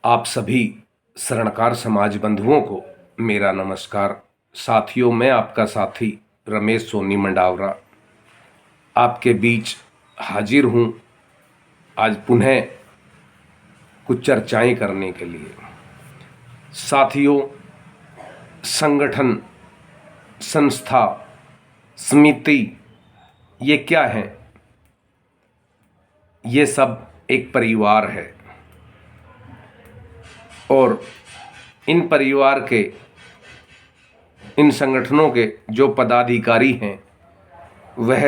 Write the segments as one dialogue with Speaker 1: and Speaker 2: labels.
Speaker 1: आप सभी शरणकार समाज बंधुओं को मेरा नमस्कार। साथियों, मैं आपका साथी रमेश सोनी मंडावरा आपके बीच हाजिर हूँ आज पुनः कुछ चर्चाएं करने के लिए। साथियों, संगठन, संस्था, समिति ये क्या है? ये सब एक परिवार है और इन परिवार के, इन संगठनों के जो पदाधिकारी हैं वह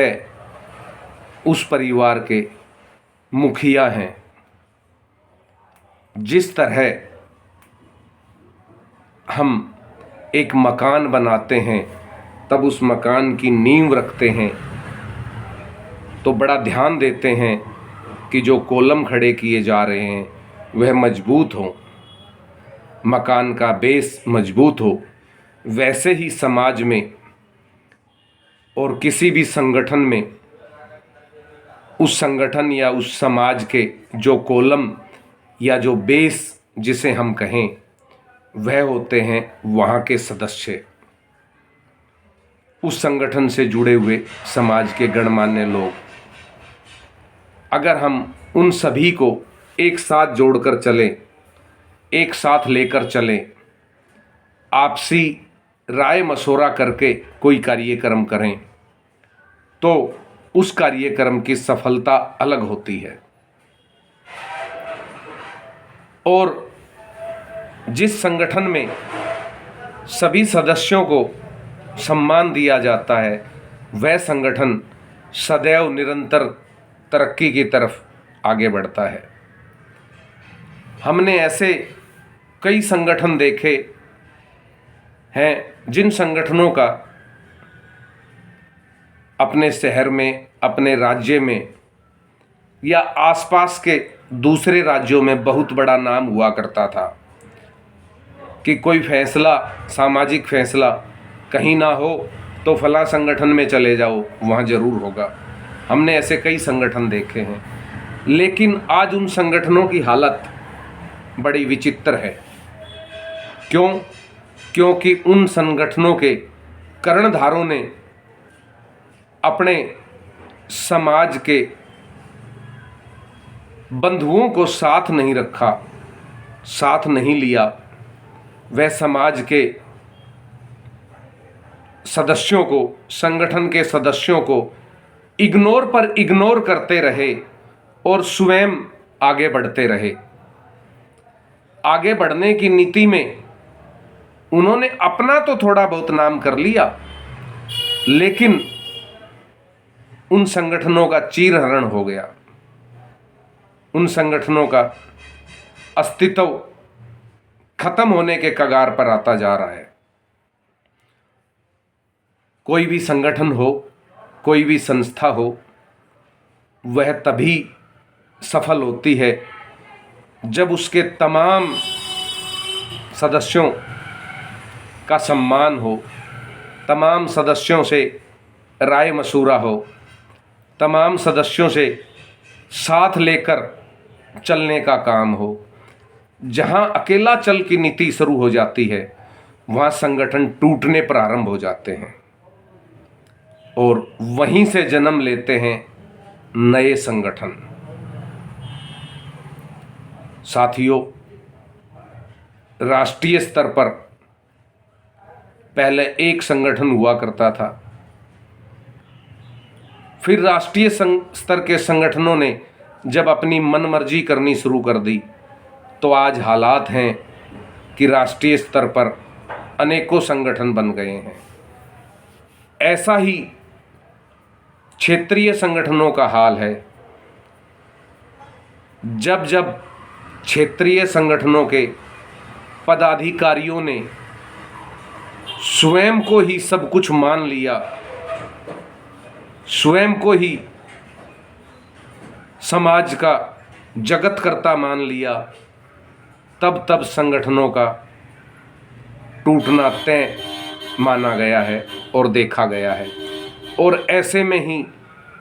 Speaker 1: उस परिवार के मुखिया हैं। जिस तरह हम एक मकान बनाते हैं तब उस मकान की नींव रखते हैं तो बड़ा ध्यान देते हैं कि जो कॉलम खड़े किए जा रहे हैं वह मजबूत हों, मकान का बेस मजबूत हो। वैसे ही समाज में और किसी भी संगठन में उस संगठन या उस समाज के जो कॉलम या जो बेस जिसे हम कहें वह होते हैं वहाँ के सदस्य, उस संगठन से जुड़े हुए समाज के गणमान्य लोग। अगर हम उन सभी को एक साथ जोड़कर चलें, एक साथ लेकर चलें, आपसी राय मशवरा करके कोई कार्यक्रम करें तो उस कार्यक्रम की सफलता अलग होती है। और जिस संगठन में सभी सदस्यों को सम्मान दिया जाता है वह संगठन सदैव निरंतर तरक्की की तरफ आगे बढ़ता है। हमने ऐसे कई संगठन देखे हैं जिन संगठनों का अपने शहर में, अपने राज्य में या आसपास के दूसरे राज्यों में बहुत बड़ा नाम हुआ करता था कि कोई फैसला, सामाजिक फैसला कहीं ना हो तो फलां संगठन में चले जाओ, वहाँ ज़रूर होगा। हमने ऐसे कई संगठन देखे हैं, लेकिन आज उन संगठनों की हालत बड़ी विचित्र है। क्यों? क्योंकि उन संगठनों के कर्णधारों ने अपने समाज के बंधुओं को साथ नहीं रखा, साथ नहीं लिया। वह समाज के सदस्यों को, संगठन के सदस्यों को इग्नोर पर इग्नोर करते रहे और स्वयं आगे बढ़ते रहे। आगे बढ़ने की नीति में उन्होंने अपना तो थोड़ा बहुत नाम कर लिया, लेकिन उन संगठनों का चीरहरण हो गया। उन संगठनों का अस्तित्व खत्म होने के कगार पर आता जा रहा है। कोई भी संगठन हो, कोई भी संस्था हो, वह तभी सफल होती है जब उसके तमाम सदस्यों का सम्मान हो, तमाम सदस्यों से राय मशूरा हो, तमाम सदस्यों से साथ लेकर चलने का काम हो। जहाँ अकेला चल की नीति शुरू हो जाती है वहाँ संगठन टूटने प्रारंभ हो जाते हैं और वहीं से जन्म लेते हैं नए संगठन। साथियों, राष्ट्रीय स्तर पर पहले एक संगठन हुआ करता था, फिर राष्ट्रीय स्तर के संगठनों ने जब अपनी मनमर्जी करनी शुरू कर दी तो आज हालात हैं कि राष्ट्रीय स्तर पर अनेकों संगठन बन गए हैं। ऐसा ही क्षेत्रीय संगठनों का हाल है। जब जब क्षेत्रीय संगठनों के पदाधिकारियों ने स्वयं को ही सब कुछ मान लिया, स्वयं को ही समाज का जगत कर्ता मान लिया, तब तब संगठनों का टूटना तय माना गया है और देखा गया है। और ऐसे में ही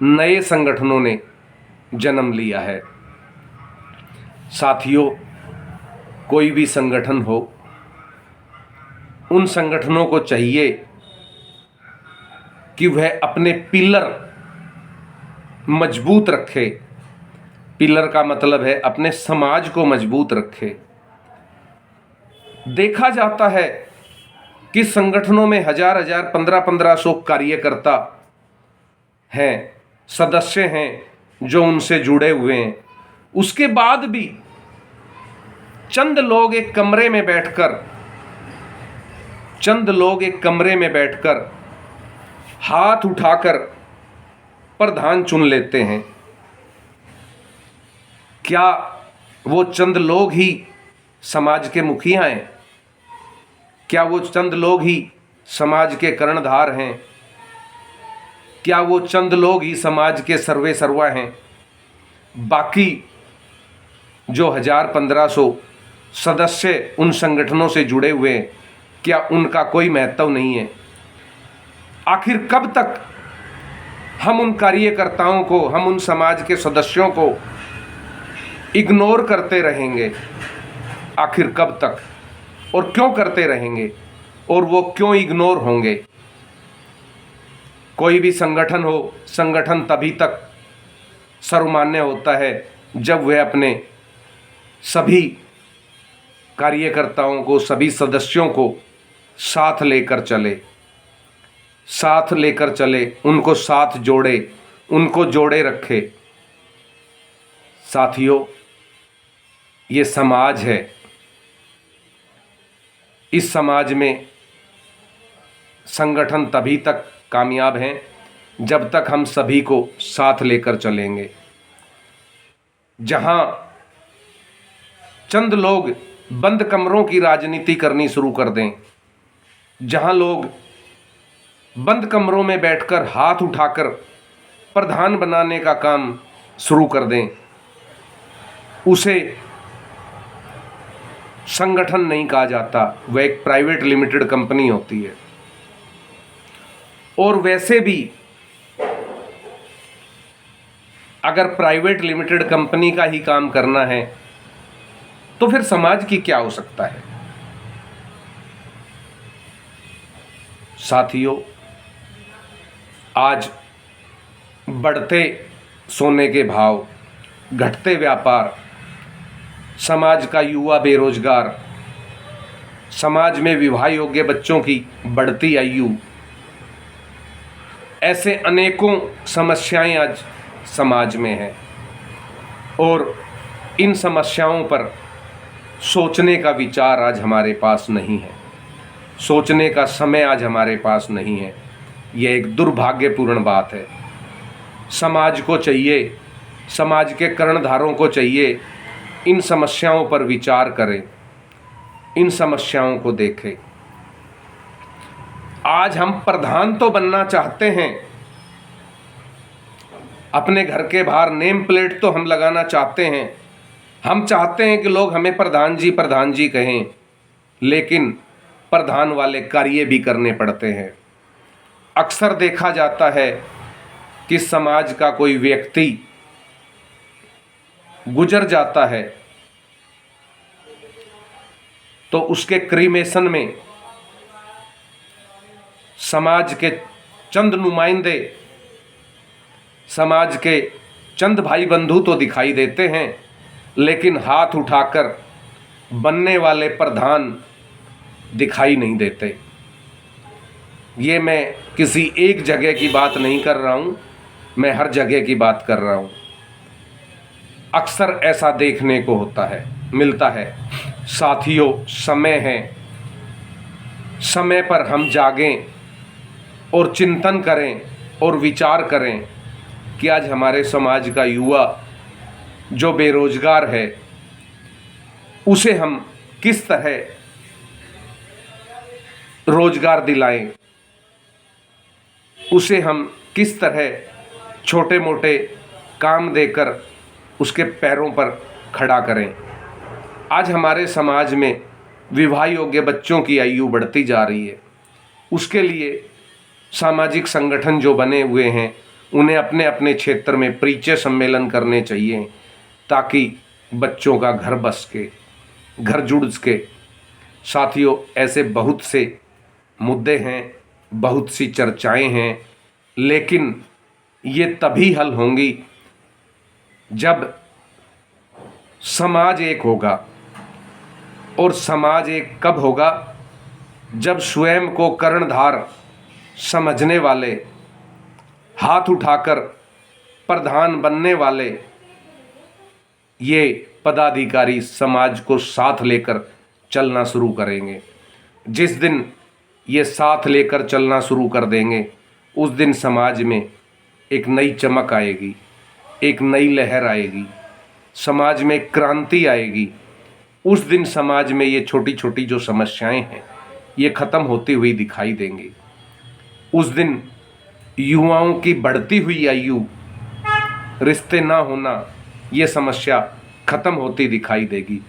Speaker 1: नए संगठनों ने जन्म लिया है। साथियों, कोई भी संगठन हो, उन संगठनों को चाहिए कि वह अपने पिलर मजबूत रखे। पिलर का मतलब है अपने समाज को मजबूत रखे। देखा जाता है कि संगठनों में हजार हजार 1500 कार्यकर्ता हैं, सदस्य हैं जो उनसे जुड़े हुए हैं। उसके बाद भी चंद लोग एक कमरे में बैठकर हाथ उठाकर प्रधान चुन लेते हैं। क्या वो चंद लोग ही समाज के मुखिया हैं? क्या वो चंद लोग ही समाज के कर्णधार हैं? क्या वो चंद लोग ही समाज के सर्वे सर्वा हैं? बाकी जो 1000-1500 सदस्य उन संगठनों से जुड़े हुए हैं, क्या उनका कोई महत्व नहीं है? आखिर कब तक हम उन कार्यकर्ताओं को, हम उन समाज के सदस्यों को इग्नोर करते रहेंगे? आखिर कब तक और क्यों करते रहेंगे? और वो क्यों इग्नोर होंगे? कोई भी संगठन हो, संगठन तभी तक सर्वमान्य होता है जब वह अपने सभी कार्यकर्ताओं को, सभी सदस्यों को साथ लेकर चले, उनको साथ जोड़े, उनको जोड़े रखे। साथियों, ये समाज है। इस समाज में संगठन तभी तक कामयाब हैं जब तक हम सभी को साथ लेकर चलेंगे। जहां चंद लोग बंद कमरों की राजनीति करनी शुरू कर दें, जहां लोग बंद कमरों में बैठकर हाथ उठाकर प्रधान बनाने का काम शुरू कर दें, उसे संगठन नहीं कहा जाता, वह एक प्राइवेट लिमिटेड कंपनी होती है। और वैसे भी अगर प्राइवेट लिमिटेड कंपनी का ही काम करना है तो फिर समाज की क्या हो सकता है? साथियों, आज बढ़ते सोने के भाव, घटते व्यापार, समाज का युवा बेरोजगार, समाज में विवाह योग्य बच्चों की बढ़ती आयु, ऐसे अनेकों समस्याएं आज समाज में हैं। और इन समस्याओं पर सोचने का विचार आज हमारे पास नहीं है, सोचने का समय आज हमारे पास नहीं है। यह एक दुर्भाग्यपूर्ण बात है। समाज को चाहिए, समाज के कर्णधारों को चाहिए, इन समस्याओं पर विचार करें, इन समस्याओं को देखें। आज हम प्रधान तो बनना चाहते हैं, अपने घर के बाहर नेम प्लेट तो हम लगाना चाहते हैं, हम चाहते हैं कि लोग हमें प्रधान जी कहें, लेकिन प्रधान वाले कार्य भी करने पड़ते हैं। अक्सर देखा जाता है कि समाज का कोई व्यक्ति गुजर जाता है तो उसके क्रीमेशन में समाज के चंद नुमाइंदे, समाज के चंद भाई बंधु तो दिखाई देते हैं, लेकिन हाथ उठाकर बनने वाले प्रधान दिखाई नहीं देते। ये मैं किसी एक जगह की बात नहीं कर रहा हूँ, मैं हर जगह की बात कर रहा हूँ। अक्सर ऐसा देखने को मिलता है। साथियों, समय है, समय पर हम जागें और चिंतन करें और विचार करें कि आज हमारे समाज का युवा जो बेरोजगार है, उसे हम किस तरह रोजगार दिलाएं, उसे हम किस तरह छोटे मोटे काम देकर उसके पैरों पर खड़ा करें। आज हमारे समाज में विवाह योग्य बच्चों की आयु बढ़ती जा रही है। उसके लिए सामाजिक संगठन जो बने हुए हैं, उन्हें अपने अपने क्षेत्र में परिचय सम्मेलन करने चाहिए ताकि बच्चों का घर बस सके। घर जुड़ के। साथियों, ऐसे बहुत से मुद्दे हैं, बहुत सी चर्चाएं हैं, लेकिन ये तभी हल होंगी जब समाज एक होगा। और समाज एक कब होगा? जब स्वयं को कर्णधार समझने वाले, हाथ उठाकर प्रधान बनने वाले ये पदाधिकारी समाज को साथ लेकर चलना शुरू करेंगे। जिस दिन ये साथ लेकर चलना शुरू कर देंगे, उस दिन समाज में एक नई चमक आएगी, एक नई लहर आएगी, समाज में क्रांति आएगी। उस दिन समाज में ये छोटी छोटी जो समस्याएं हैं ये ख़त्म होती हुई दिखाई देंगी। उस दिन युवाओं की बढ़ती हुई आयु, रिश्ते ना होना, ये समस्या ख़त्म होती दिखाई देगी।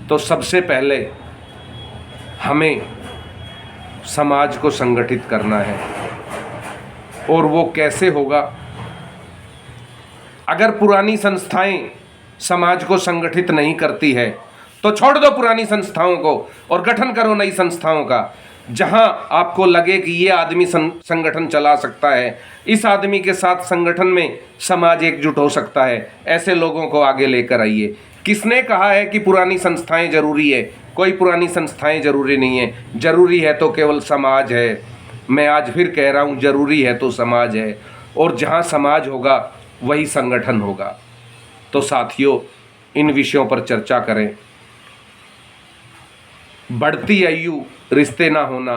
Speaker 1: तो सबसे पहले हमें समाज को संगठित करना है। और वो कैसे होगा? अगर पुरानी संस्थाएं समाज को संगठित नहीं करती है तो छोड़ दो पुरानी संस्थाओं को और गठन करो नई संस्थाओं का। जहां आपको लगे कि ये आदमी संगठन चला सकता है, इस आदमी के साथ संगठन में समाज एकजुट हो सकता है, ऐसे लोगों को आगे लेकर आइए। किसने कहा है कि पुरानी संस्थाएं जरूरी है? कोई पुरानी संस्थाएं जरूरी नहीं है। जरूरी है तो केवल समाज है। मैं आज फिर कह रहा हूँ, जरूरी है तो समाज है। और जहाँ समाज होगा वही संगठन होगा। तो साथियों, इन विषयों पर चर्चा करें। बढ़ती आयु, रिश्ते ना होना,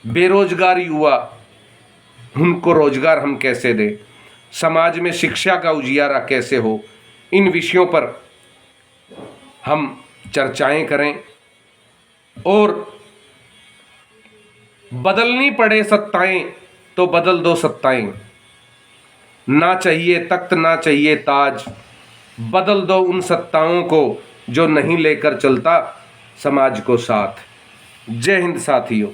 Speaker 1: बेरोजगार युवा, उनको रोजगार हम कैसे दें, समाज में शिक्षा का उजियारा कैसे हो, इन विषयों पर हम चर्चाएं करें। और बदलनी पड़े सत्ताएं तो बदल दो सत्ताएं। ना चाहिए तख्त ना चाहिए ताज, बदल दो उन सत्ताओं को जो नहीं लेकर चलता समाज को साथ। जय हिंद साथियों।